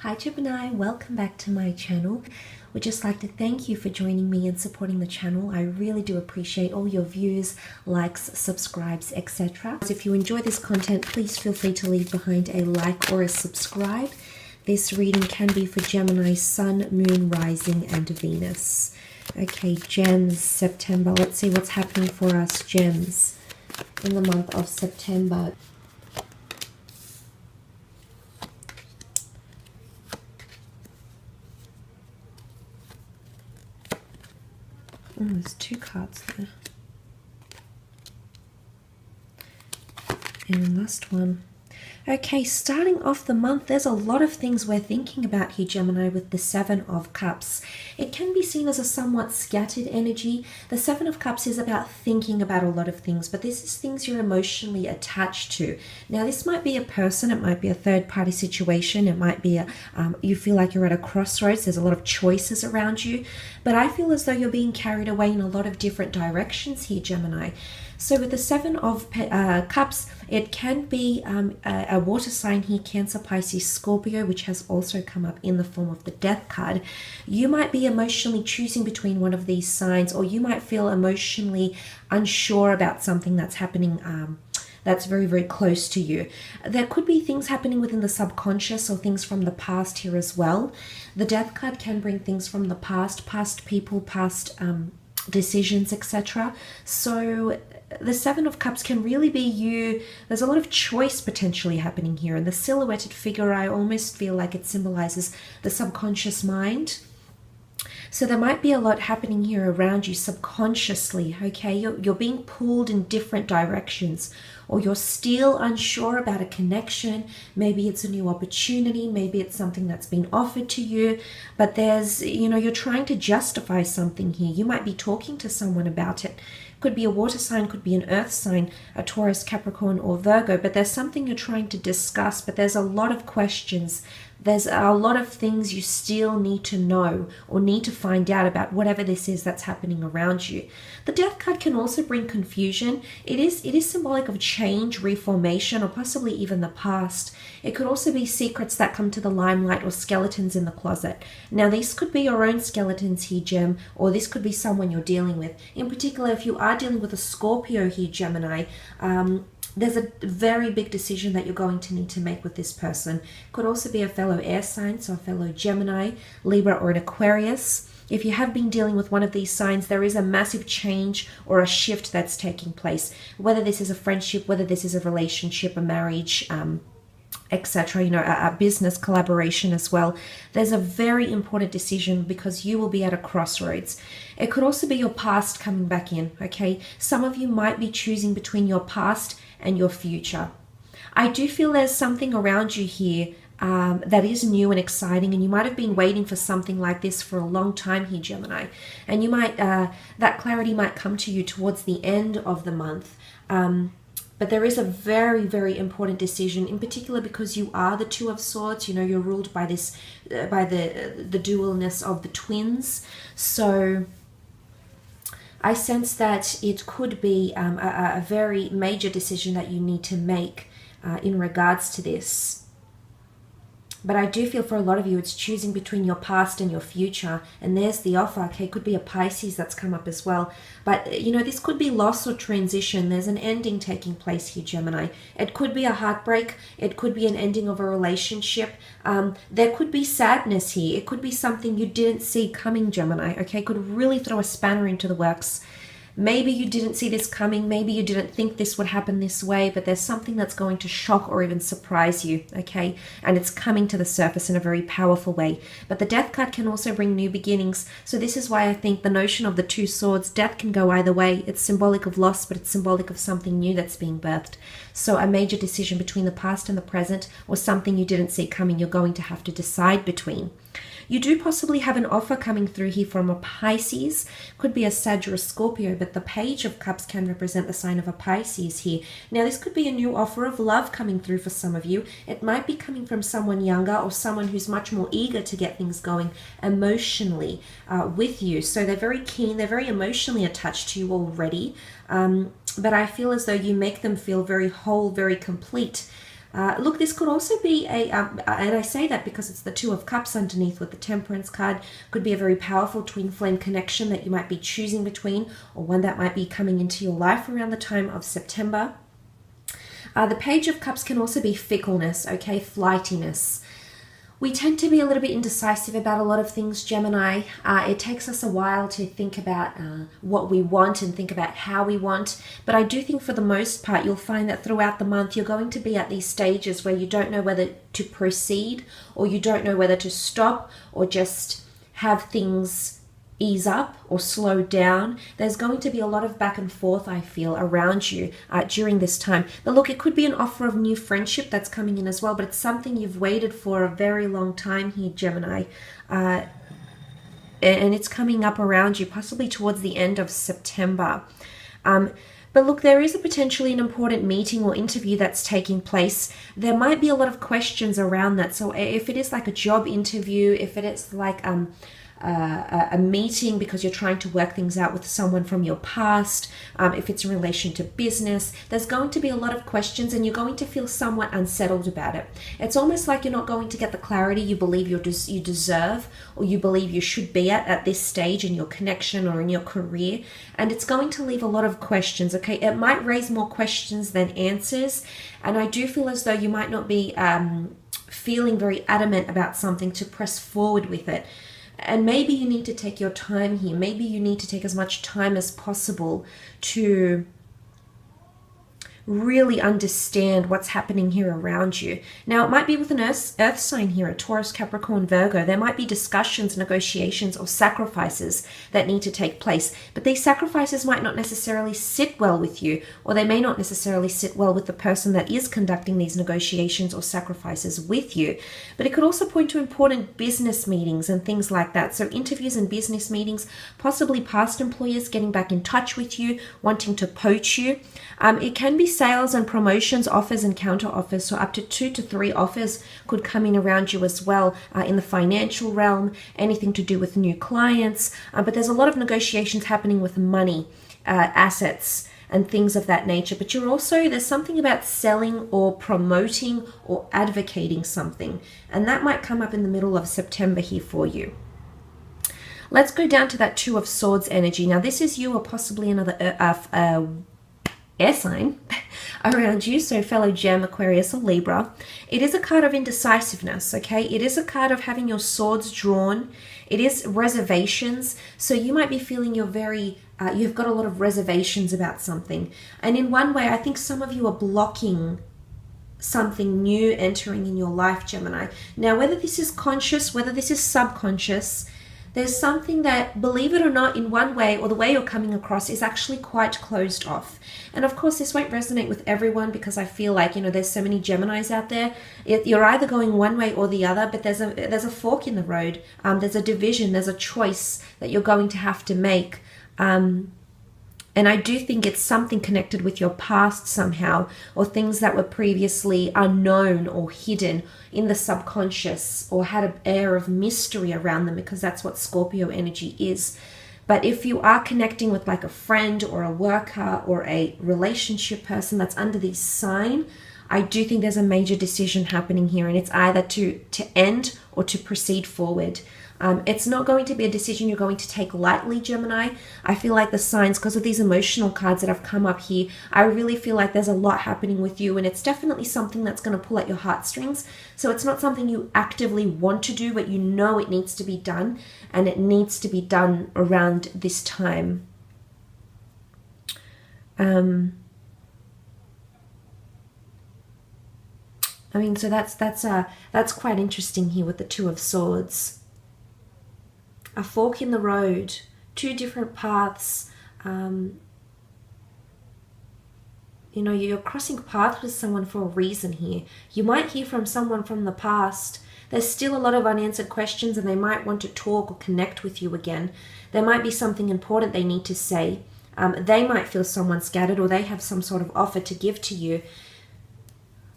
Hi Gemini, welcome back to my channel. Would just like to thank you for joining me and supporting the channel. I really do appreciate all your views, likes, subscribes, etc. If you enjoy this content, please feel free to leave behind a like or a subscribe. This reading can be for Gemini, Sun, Moon, Rising, and Venus. Okay, Gems, September. Let's see what's happening for us, Gems, in the month of September. Oh, there's two cards there. And last one. Okay, starting off the month, there's a lot of things we're thinking about here, Gemini, with the Seven of Cups. It can be seen as a somewhat scattered energy. The Seven of Cups is about thinking about a lot of things, but this is things you're emotionally attached to. Now, this might be a person, it might be a third-party situation, it might be you feel like you're at a crossroads, there's a lot of choices around you, but I feel as though you're being carried away in a lot of different directions here, Gemini. So with the Seven of Cups, it can be a water sign here, Cancer, Pisces, Scorpio, which has also come up in the form of the Death card. You might be emotionally choosing between one of these signs, or you might feel emotionally unsure about something that's happening that's very, very close to you. There could be things happening within the subconscious or things from the past here as well. The Death card can bring things from the past people, past decisions, etc. So the Seven of Cups can really be you. There's a lot of choice potentially happening here, and the silhouetted figure, I almost feel like it symbolizes the subconscious mind. So there might be a lot happening here around you subconsciously, okay? You're being pulled in different directions, or you're still unsure about a connection. Maybe it's a new opportunity, maybe it's something that's been offered to you, but there's, you're trying to justify something here. You might be talking to someone about it. Could be a water sign, could be an earth sign, a Taurus, Capricorn, or Virgo, but there's something you're trying to discuss, but there's a lot of questions. There's a lot of things you still need to know or need to find out about whatever this is that's happening around you. The Death card can also bring confusion. It is symbolic of change, reformation, or possibly even the past. It could also be secrets that come to the limelight or skeletons in the closet. Now, these could be your own skeletons here, Gem, or this could be someone you're dealing with. In particular, if you are dealing with a Scorpio here, Gemini, there's a very big decision that you're going to need to make with this person. Could also be a fellow air sign, so a fellow Gemini, Libra, or an Aquarius. If you have been dealing with one of these signs, there is a massive change or a shift that's taking place. Whether this is a friendship, whether this is a relationship, a marriage, etc., a business collaboration as well. There's a very important decision because you will be at a crossroads. It could also be your past coming back in, okay? Some of you might be choosing between your past and your future. I do feel there's something around you here that is new and exciting, and you might have been waiting for something like this for a long time here, Gemini. And you might that clarity might come to you towards the end of the month. But there is a very, very important decision, in particular because you are the Two of Swords. You're ruled by this, by the dualness of the twins. So I sense that it could be a very major decision that you need to make in regards to this. But I do feel for a lot of you, it's choosing between your past and your future. And there's the offer. Okay, could be a Pisces that's come up as well. But, this could be loss or transition. There's an ending taking place here, Gemini. It could be a heartbreak. It could be an ending of a relationship. There could be sadness here. It could be something you didn't see coming, Gemini. Okay, could really throw a spanner into the works. Maybe you didn't see this coming. Maybe you didn't think this would happen this way, but there's something that's going to shock or even surprise you, okay? And it's coming to the surface in a very powerful way. But the Death card can also bring new beginnings. So this is why I think the notion of the two swords, death can go either way. It's symbolic of loss, but it's symbolic of something new that's being birthed. So a major decision between the past and the present, or something you didn't see coming, you're going to have to decide between. You do possibly have an offer coming through here from a Pisces. Could be a Sag or a Scorpio, but the Page of Cups can represent the sign of a Pisces here. Now, this could be a new offer of love coming through for some of you. It might be coming from someone younger or someone who's much more eager to get things going emotionally with you. So they're very keen. They're very emotionally attached to you already. But I feel as though you make them feel very whole, very complete. Look, this could also be and I say that because it's the Two of Cups underneath with the Temperance card. Could be a very powerful twin flame connection that you might be choosing between, or one that might be coming into your life around the time of September. The Page of Cups can also be fickleness, okay, flightiness. We tend to be a little bit indecisive about a lot of things, Gemini. It takes us a while to think about what we want and think about how we want. But I do think for the most part, you'll find that throughout the month, you're going to be at these stages where you don't know whether to proceed, or you don't know whether to stop, or just have things ease up or slow down. There's going to be a lot of back and forth, I feel, around you during this time. But look, it could be an offer of new friendship that's coming in as well, but it's something you've waited for a very long time here, Gemini. And it's coming up around you, possibly towards the end of September. But look, there is a potentially an important meeting or interview that's taking place. There might be a lot of questions around that. So if it is like a job interview, if it is like a meeting because you're trying to work things out with someone from your past, if it's in relation to business, there's going to be a lot of questions and you're going to feel somewhat unsettled about it. It's almost like you're not going to get the clarity you believe you deserve, or you believe you should be at this stage in your connection or in your career, and it's going to leave a lot of questions, okay? It might raise more questions than answers, and I do feel as though you might not be feeling very adamant about something to press forward with it. And maybe you need to take your time here. Maybe you need to take as much time as possible to really understand what's happening here around you. Now, it might be with an earth sign here, a Taurus, Capricorn, Virgo. There might be discussions, negotiations, or sacrifices that need to take place. But these sacrifices might not necessarily sit well with you, or they may not necessarily sit well with the person that is conducting these negotiations or sacrifices with you. But it could also point to important business meetings and things like that. So interviews and business meetings, possibly past employers getting back in touch with you, wanting to poach you. It can be sales and promotions, offers and counter offers. So up to 2 to 3 offers could come in around you as well in the financial realm, anything to do with new clients. But there's a lot of negotiations happening with money, assets, and things of that nature. But there's something about selling or promoting or advocating something. And that might come up in the middle of September here for you. Let's go down to that Two of Swords energy. Now, this is you or possibly another air sign around you, so fellow Gem, Aquarius, or Libra. It is a card of indecisiveness, okay? It is a card of having your swords drawn. It is reservations, so you might be feeling you've got a lot of reservations about something. And in one way, I think some of you are blocking something new entering in your life, Gemini. Now, whether this is conscious, whether this is subconscious, there's something that, believe it or not, in one way, or the way you're coming across, is actually quite closed off. And of course, this won't resonate with everyone, because I feel like, there's so many Geminis out there. You're either going one way or the other, but there's a fork in the road. There's a division, there's a choice that you're going to have to make. And I do think it's something connected with your past somehow, or things that were previously unknown or hidden in the subconscious, or had an air of mystery around them, because that's what Scorpio energy is. But if you are connecting with like a friend or a worker or a relationship person that's under this sign, I do think there's a major decision happening here, and it's either to end or to proceed forward. It's not going to be a decision you're going to take lightly, Gemini. I feel like the signs, because of these emotional cards that have come up here, I really feel like there's a lot happening with you, and it's definitely something that's going to pull at your heartstrings. So it's not something you actively want to do, but you know it needs to be done, and it needs to be done around this time. So that's quite interesting here with the Two of Swords. A fork in the road, 2 different paths. You're crossing paths with someone for a reason here. You might hear from someone from the past. There's still a lot of unanswered questions, and they might want to talk or connect with you again. There might be something important they need to say. They might feel someone scattered, or they have some sort of offer to give to you.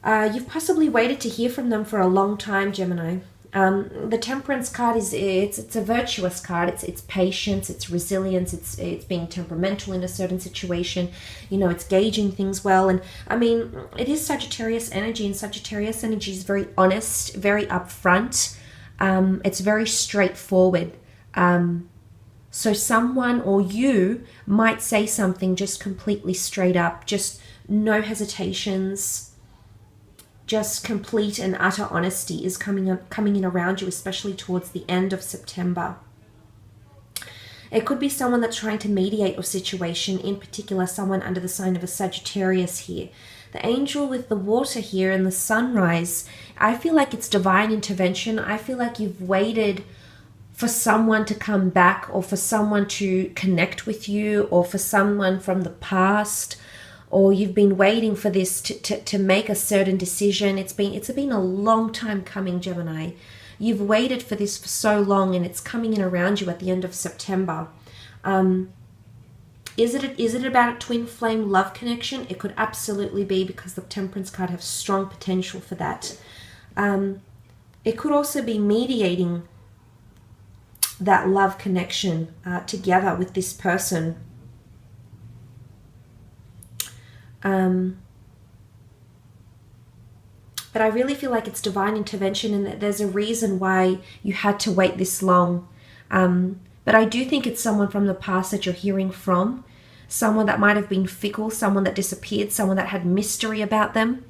You've possibly waited to hear from them for a long time, Gemini. The Temperance card is it's a virtuous card. It's patience, it's resilience, it's being temperamental in a certain situation. You know, it's gauging things well. And I mean, it is Sagittarius energy, and Sagittarius energy is very honest, very upfront. It's very straightforward. So someone or you might say something just completely straight up, just no hesitations. Just complete and utter honesty is coming in around you, especially towards the end of September. It could be someone that's trying to mediate a situation, in particular someone under the sign of a Sagittarius here. The angel with the water here and the sunrise, I feel like it's divine intervention. I feel like you've waited for someone to come back, or for someone to connect with you, or for someone from the past, or you've been waiting for this to make a certain decision. It's been a long time coming, Gemini. You've waited for this for so long, and it's coming in around you at the end of September. Is it about a twin flame love connection? It could absolutely be, because the Temperance card has strong potential for that. It could also be mediating that love connection together with this person. But I really feel like it's divine intervention, and that there's a reason why you had to wait this long. But I do think it's someone from the past that you're hearing from, someone that might have been fickle, someone that disappeared, someone that had mystery about them.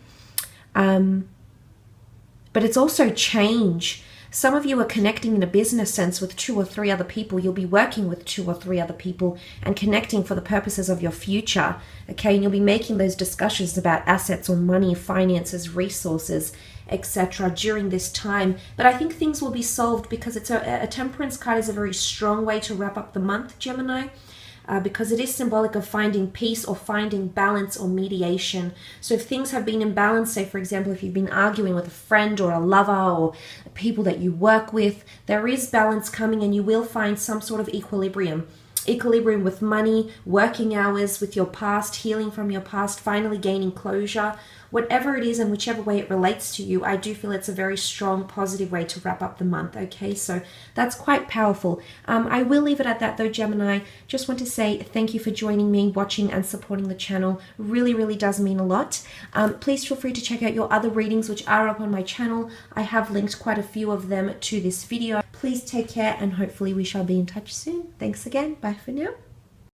But it's also change. Some of you are connecting in a business sense with 2 or 3 other people. You'll be working with 2 or 3 other people and connecting for the purposes of your future. Okay, and you'll be making those discussions about assets or money, finances, resources, etc. during this time. But I think things will be solved, because it's a Temperance card is a very strong way to wrap up the month, Gemini. Because it is symbolic of finding peace or finding balance or mediation. So if things have been imbalanced, say for example, if you've been arguing with a friend or a lover or people that you work with, there is balance coming, and you will find some sort of equilibrium. Equilibrium with money, working hours, with your past, healing from your past, finally gaining closure. Whatever it is and whichever way it relates to you, I do feel it's a very strong, positive way to wrap up the month, okay? So that's quite powerful. I will leave it at that though, Gemini. Just want to say thank you for joining me, watching and supporting the channel. Really, really does mean a lot. Please feel free to check out your other readings, which are up on my channel. I have linked quite a few of them to this video. Please take care, and hopefully we shall be in touch soon. Thanks again. Bye for now.